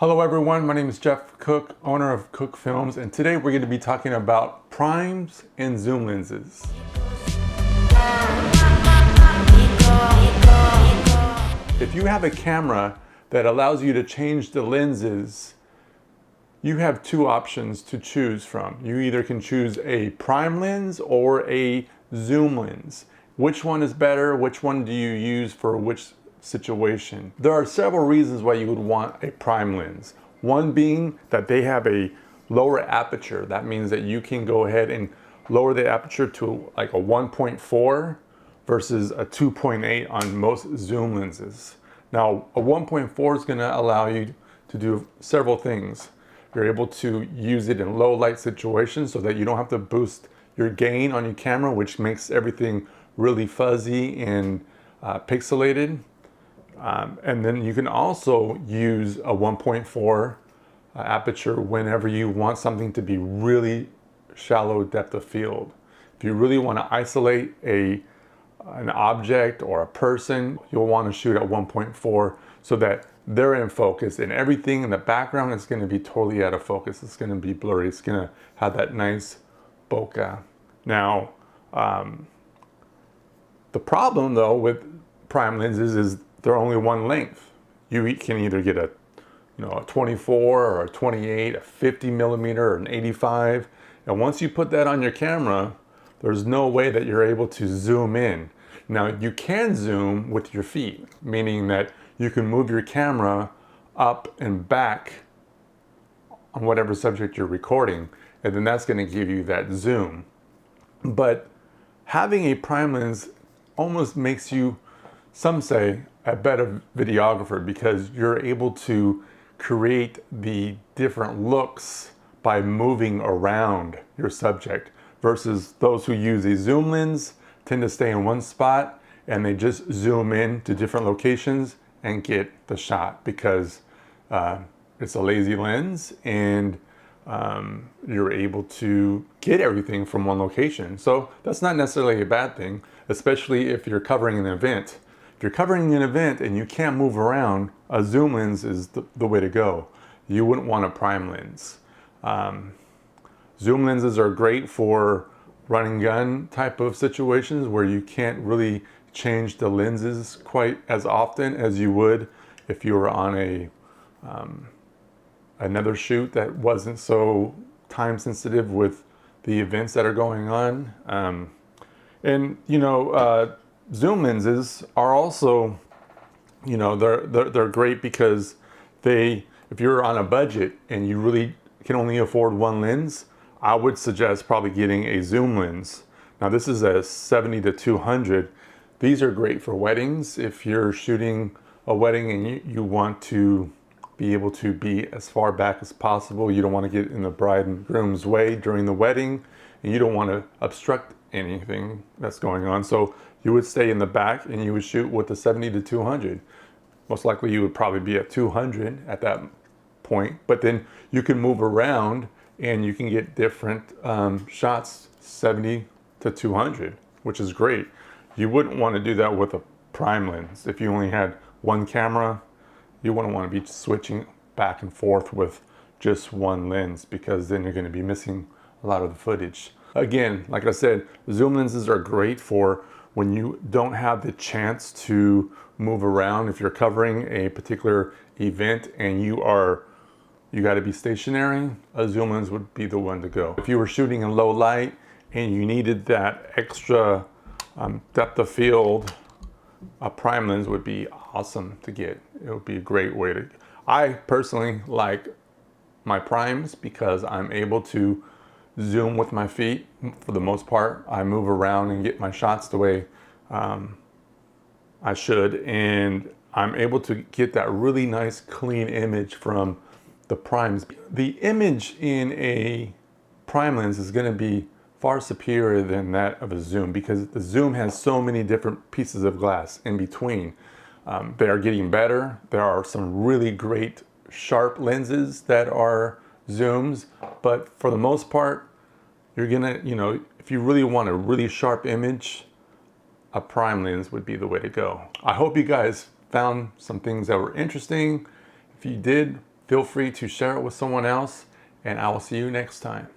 Hello everyone, my name is Jeff Cook, owner of Cook Films, and today we're going to be talking about primes and zoom lenses. If you have a camera that allows you to change the lenses, you have two options to choose from. You either can choose a prime lens or a zoom lens. Which one is better? Which one do you use for which situation? There are several reasons why you would want a prime lens. One being that they have a lower aperture. That means that you can go ahead and lower the aperture to like a 1.4 versus a 2.8 on most zoom lenses. Now, a 1.4 is going to allow you to do several things. You're able to use it in low light situations so that you don't have to boost your gain on your camera, which makes everything really fuzzy and pixelated. And then you can also use a 1.4 aperture whenever you want something to be really shallow depth of field. If you really want to isolate an object or a person, you'll want to shoot at 1.4 so that they're in focus and everything in the background is going to be totally out of focus. It's going to be blurry. It's going to have that nice bokeh. Now, the problem though with prime lenses is they're only one length. You can either get a 24 or a 28, a 50 millimeter or an 85. And once you put that on your camera, there's no way that you're able to zoom in. Now you can zoom with your feet, meaning that you can move your camera up and back on whatever subject you're recording, and then that's going to give you that zoom. But having a prime lens almost makes you, some say, a better videographer because you're able to create the different looks by moving around your subject versus those who use a zoom lens tend to stay in one spot and they just zoom in to different locations and get the shot because it's a lazy lens and you're able to get everything from one location. So that's not necessarily a bad thing, especially if you're covering an event. If you're covering an event and you can't move around, a zoom lens is the way to go. You wouldn't want a prime lens. Zoom lenses are great for run and gun type of situations where you can't really change the lenses quite as often as you would if you were on another shoot that wasn't so time sensitive with the events that are going on. Zoom lenses are also, they're great because if you're on a budget and you really can only afford one lens, I would suggest probably getting a zoom lens. Now this is a 70 to 200. These are great for weddings. If you're shooting a wedding and you want to be able to be as far back as possible, you don't want to get in the bride and groom's way during the wedding, and you don't want to obstruct anything that's going on. So you would stay in the back and you would shoot with the 70 to 200. Most likely you would probably be at 200 at that point, but then you can move around and you can get different shots 70 to 200, which is great. You wouldn't want to do that with a prime lens. If you only had one camera, you wouldn't want to be switching back and forth with just one lens because then you're going to be missing a lot of the footage. Again, like I said, zoom lenses are great for when you don't have the chance to move around. If you're covering a particular event and you got to be stationary, a zoom lens would be the one to go. If you were shooting in low light and you needed that extra depth of field, a prime lens would be awesome to get. It would be a great way to. I personally like my primes because I'm able to zoom with my feet for the most part. I move around and get my shots the way I should, and I'm able to get that really nice clean image from the primes. The image in a prime lens is going to be far superior than that of a zoom because the zoom has so many different pieces of glass in between. They are getting better. There are some really great sharp lenses that are zooms, but for the most part, you're gonna, if you really want a really sharp image, a prime lens would be the way to go. I hope you guys found some things that were interesting. If you did, Feel free to share it with someone else, and I will see you next time.